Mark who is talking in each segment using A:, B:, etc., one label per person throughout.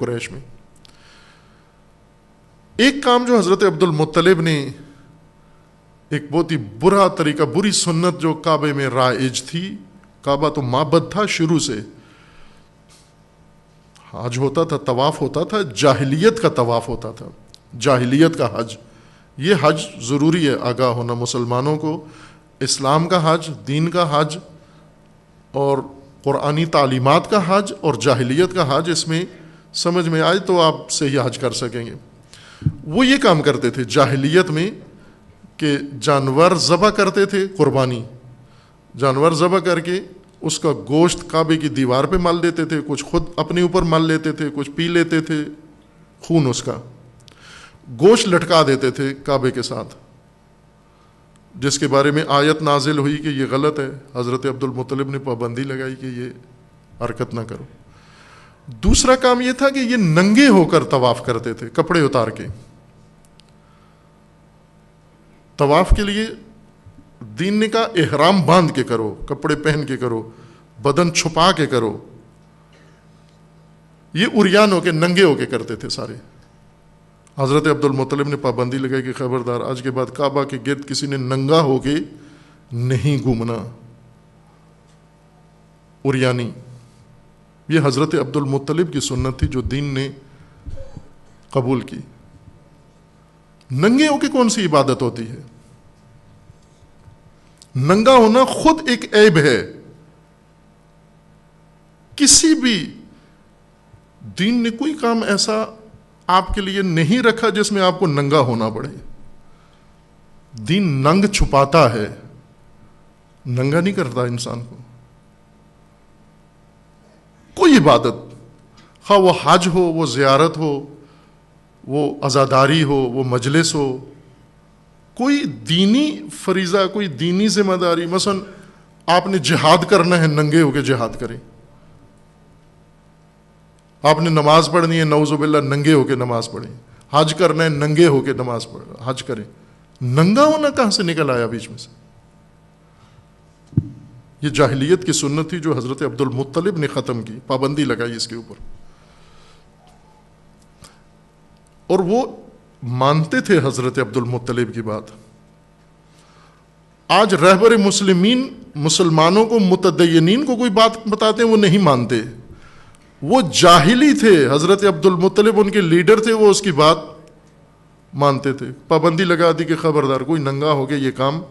A: قریش میں ایک کام جو حضرت عبد المطلب نے ایک بہت ہی برا طریقہ، بری سنت جو کعبے میں رائج تھی، کعبہ تو معبد تھا شروع سے، حج ہوتا تھا، طواف ہوتا تھا، جاہلیت کا طواف ہوتا تھا، جاہلیت کا حج. یہ حج ضروری ہے آگاہ ہونا مسلمانوں کو، اسلام کا حج، دین کا حج اور قرآنی تعلیمات کا حج اور جاہلیت کا حج اس میں سمجھ میں آئے تو آپ صحیح حج کر سکیں گے. وہ یہ کام کرتے تھے جاہلیت میں کہ جانور ذبح کرتے تھے، قربانی جانور ذبح کر کے اس کا گوشت کعبے کی دیوار پہ مل دیتے تھے، کچھ خود اپنے اوپر مل لیتے تھے، کچھ پی لیتے تھے خون، اس کا گوشت لٹکا دیتے تھے کعبے کے ساتھ، جس کے بارے میں آیت نازل ہوئی کہ یہ غلط ہے. حضرت عبد المطلب نے پابندی لگائی کہ یہ حرکت نہ کرو. دوسرا کام یہ تھا کہ یہ ننگے ہو کر طواف کرتے تھے، کپڑے اتار کے. طواف کے لیے دین نے کہا احرام باندھ کے کرو، کپڑے پہن کے کرو، بدن چھپا کے کرو. یہ عریان ہو کے، ننگے ہو کے کرتے تھے سارے. حضرت عبد المطلب نے پابندی لگائی کہ خبردار، آج کے بعد کعبہ کے گرد کسی نے ننگا ہو کے نہیں گھومنا، عریانی. یہ حضرت عبد المطلب کی سنت تھی جو دین نے قبول کی. ننگے ہو کے کون سی عبادت ہوتی ہے؟ ننگا ہونا خود ایک عیب ہے. کسی بھی دین نے کوئی کام ایسا آپ کے لیے نہیں رکھا جس میں آپ کو ننگا ہونا پڑے. دین ننگ چھپاتا ہے، ننگا نہیں کرتا انسان کو. کوئی عبادت، خواہ وہ حج ہو، وہ زیارت ہو، وہ عزاداری ہو، وہ مجلس ہو، کوئی دینی فریضہ، کوئی دینی ذمہ داری، مثلا آپ نے جہاد کرنا ہے، ننگے ہو کے جہاد کریں. آپ نے نماز پڑھنی ہے، نعوذ باللہ ننگے ہو کے نماز پڑھیں. حج کرنا ہے، ننگے ہو کے نماز پڑھ حج کریں. ننگا ہونا کہاں سے نکل آیا بیچ میں سے؟ یہ جاہلیت کی سنت تھی جو حضرت عبد المطلب نے ختم کی، پابندی لگائی اس کے اوپر. اور وہ مانتے تھے حضرت عبد المطلب کی بات. آج رہبر مسلمین مسلمانوں کو، متدینین کو کوئی بات بتاتے ہیں وہ نہیں مانتے. وہ جاہلی تھے، حضرت عبد المطلب ان کے لیڈر تھے، وہ اس کی بات مانتے تھے. پابندی لگا دی کہ خبردار کوئی ننگا ہو کے یہ کام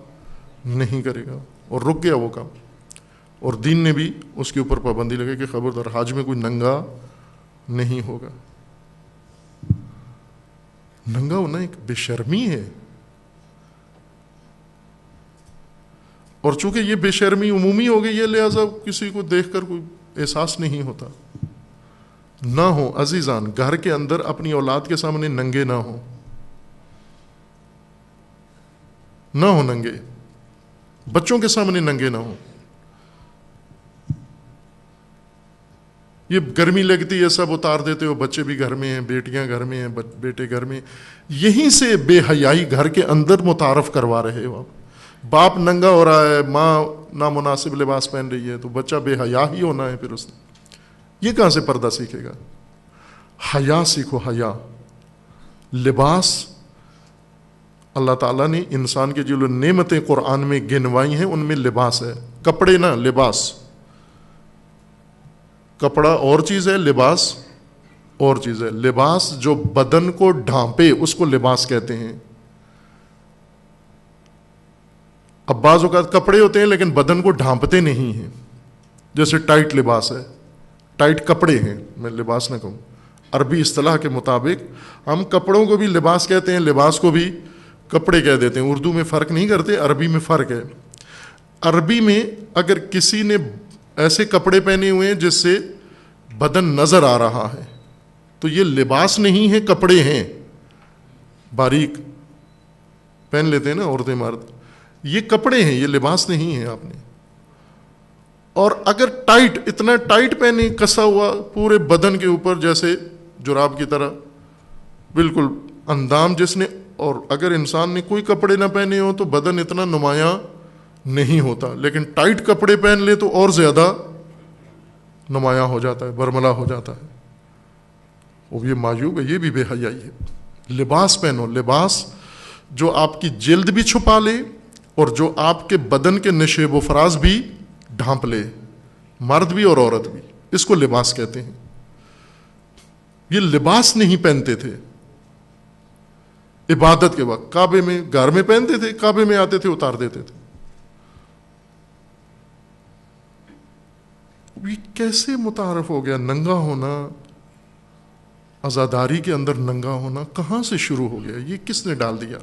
A: نہیں کرے گا، اور رک گیا وہ کام. اور دین نے بھی اس کے اوپر پابندی لگائی کہ خبردار حج میں کوئی ننگا نہیں ہوگا. ننگا ہونا ایک بے شرمی ہے، اور چونکہ یہ بے شرمی عمومی ہو گئی ہے لہذا کسی کو دیکھ کر کوئی احساس نہیں ہوتا. نہ ہو عزیزان، گھر کے اندر اپنی اولاد کے سامنے ننگے نہ ہو، نہ ہو ننگے، بچوں کے سامنے ننگے نہ ہو. یہ گرمی لگتی ہے سب اتار دیتے ہو، بچے بھی گھر میں ہیں، بیٹیاں گھر میں ہیں، بیٹے گھر میں. یہیں سے بے حیائی گھر کے اندر متعارف کروا رہے ہو. باپ ننگا ہو رہا ہے، ماں نامناسب لباس پہن رہی ہے، تو بچہ بے حیا ہی ہونا ہے پھر اس نے. یہ کہاں سے پردہ سیکھے گا؟ حیا سیکھو، حیا. لباس، اللہ تعالیٰ نے انسان کے جو نعمتیں قرآن میں گنوائی ہیں ان میں لباس ہے. کپڑے نہ، لباس. کپڑا اور چیز ہے، لباس اور چیز ہے. لباس جو بدن کو ڈھانپے اس کو لباس کہتے ہیں. اب بعض اوقات کپڑے ہوتے ہیں لیکن بدن کو ڈھانپتے نہیں ہیں، جیسے ٹائٹ لباس ہے، ٹائٹ کپڑے ہیں. میں لباس نہ کہوں، عربی اصطلاح کے مطابق ہم کپڑوں کو بھی لباس کہتے ہیں، لباس کو بھی کپڑے کہہ دیتے ہیں. اردو میں فرق نہیں کرتے، عربی میں فرق ہے. عربی میں اگر کسی نے ایسے کپڑے پہنے ہوئے ہیں جس سے بدن نظر آ رہا ہے تو یہ لباس نہیں ہے، کپڑے ہیں. باریک پہن لیتے ہیں نا عورتیں مرد، یہ کپڑے ہیں، یہ لباس نہیں ہے آپ نے. اور اگر ٹائٹ، اتنا ٹائٹ پہنے، کسا ہوا پورے بدن کے اوپر جیسے جراب کی طرح بالکل اندام جس نے، اور اگر انسان نے کوئی کپڑے نہ پہنے ہو تو بدن اتنا نمایاں نہیں ہوتا، لیکن ٹائٹ کپڑے پہن لے تو اور زیادہ نمایاں ہو جاتا ہے، برملا ہو جاتا ہے. وہ یہ معیوب ہے، یہ بھی بے حیائی ہے۔ لباس پہنو، لباس جو آپ کی جلد بھی چھپا لے اور جو آپ کے بدن کے نشیب و فراز بھی ڈھانپ لے، مرد بھی اور عورت بھی، اس کو لباس کہتے ہیں۔ یہ لباس نہیں پہنتے تھے عبادت کے وقت، کعبے میں گھر میں پہنتے تھے، کعبے میں آتے تھے اتار دیتے تھے۔ یہ کیسے متعارف ہو گیا ننگا ہونا، عزاداری کے اندر ننگا ہونا کہاں سے شروع ہو گیا؟ یہ کس نے ڈال دیا؟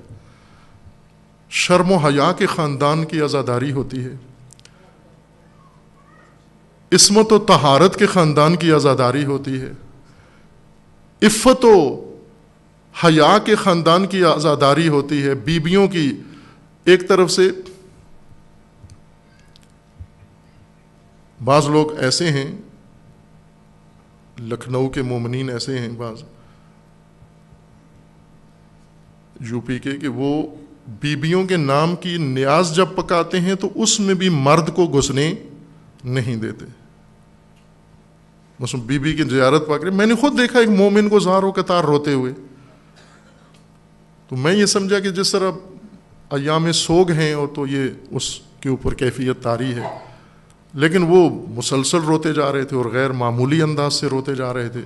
A: شرم و حیا کے خاندان کی عزاداری ہوتی ہے، عصمت و طہارت کے خاندان کی عزاداری ہوتی ہے، عفت و حیا کے خاندان کی عزاداری ہوتی ہے، بیبیوں کی ایک طرف سے۔ بعض لوگ ایسے ہیں، لکھنؤ کے مومنین ایسے ہیں، بعض یو پی کے، کہ وہ بیبیوں کے نام کی نیاز جب پکاتے ہیں تو اس میں بھی مرد کو گھسنے نہیں دیتے۔ مثلا بی بی کی زیارت پا کر میں نے خود دیکھا ایک مومن کو زار و قطار روتے ہوئے، تو میں یہ سمجھا کہ جس طرح ایام سوگ ہیں اور تو یہ اس کے اوپر کیفیت طاری ہے، لیکن وہ مسلسل روتے جا رہے تھے اور غیر معمولی انداز سے روتے جا رہے تھے۔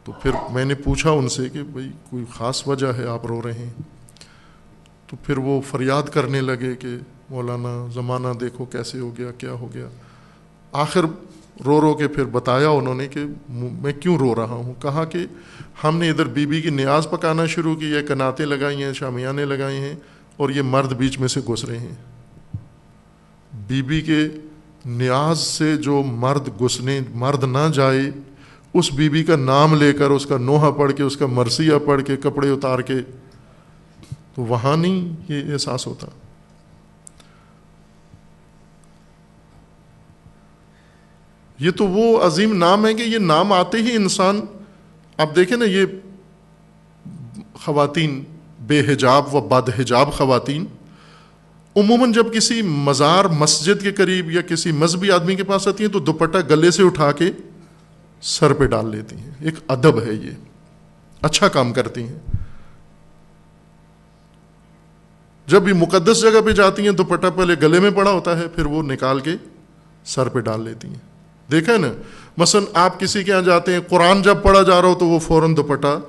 A: تو پھر میں نے پوچھا ان سے کہ بھئی کوئی خاص وجہ ہے آپ رو رہے ہیں؟ تو پھر وہ فریاد کرنے لگے کہ مولانا زمانہ دیکھو کیسے ہو گیا، کیا ہو گیا۔ آخر رو رو کے پھر بتایا انہوں نے کہ میں کیوں رو رہا ہوں۔ کہا کہ ہم نے ادھر بی بی کی نیاز پکانا شروع کی ہے، کناتیں لگائی ہیں، شامیانے لگائے ہیں، اور یہ مرد بیچ میں سے گھس رہے ہیں۔ بی بی کے نیاز سے جو مرد نہ جائے، اس بی بی کا نام لے کر، اس کا نوحہ پڑھ کے، اس کا مرثیہ پڑھ کے، کپڑے اتار کے، تو وہاں نہیں یہ احساس ہوتا۔ یہ تو وہ عظیم نام ہے کہ یہ نام آتے ہی انسان، آپ دیکھیں نا، یہ خواتین بے حجاب و بد حجاب خواتین عموماً جب کسی مزار مسجد کے قریب یا کسی مذہبی آدمی کے پاس آتی ہیں تو دوپٹہ گلے سے اٹھا کے سر پہ ڈال لیتی ہیں۔ ایک ادب ہے، یہ اچھا کام کرتی ہیں۔ جب بھی مقدس جگہ پہ جاتی ہیں دوپٹہ پہلے گلے میں پڑا ہوتا ہے، پھر وہ نکال کے سر پہ ڈال لیتی ہیں۔ دیکھا ہے نا، مثلا آپ کسی کے یہاں جاتے ہیں، قرآن جب پڑھا جا رہا ہو تو وہ فوراً دوپٹہ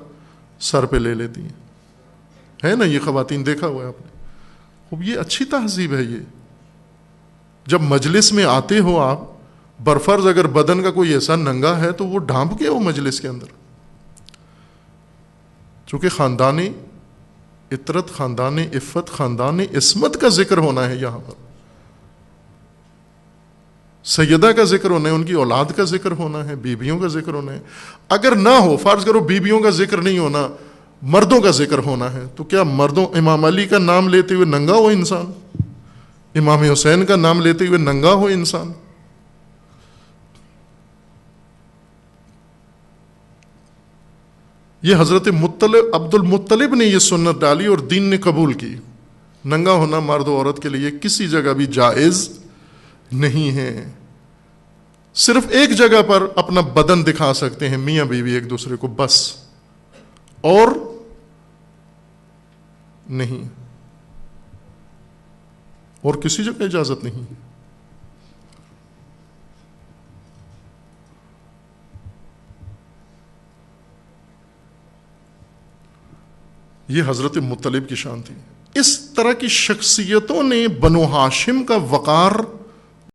A: سر پہ لے لیتی ہیں، ہے نا؟ یہ خواتین دیکھا ہوا ہے آپ نے۔ یہ اچھی تہذیب ہے۔ یہ جب مجلس میں آتے ہو آپ، برفرض اگر بدن کا کوئی ایسا ننگا ہے تو وہ ڈھانپ کے ہو مجلس کے اندر، چونکہ خاندان عطرت، خاندان عفت، خاندان عصمت کا ذکر ہونا ہے، یہاں پر سیدہ کا ذکر ہونا ہے، ان کی اولاد کا ذکر ہونا ہے، بیویوں کا ذکر ہونا ہے۔ اگر نہ ہو، فرض کرو بیویوں کا ذکر نہیں ہونا، مردوں کا ذکر ہونا ہے، تو کیا مردوں امام علی کا نام لیتے ہوئے ننگا ہو انسان؟ امام حسین کا نام لیتے ہوئے ننگا ہو انسان؟ یہ حضرت عبد المطلب نے یہ سنت ڈالی اور دین نے قبول کی۔ ننگا ہونا مرد و عورت کے لیے کسی جگہ بھی جائز نہیں ہے۔ صرف ایک جگہ پر اپنا بدن دکھا سکتے ہیں میاں بیوی ایک دوسرے کو، بس، اور نہیں، اور کسی جگہ اجازت نہیں۔ یہ حضرت مطلب کی شان تھی۔ اس طرح کی شخصیتوں نے بنو ہاشم کا وقار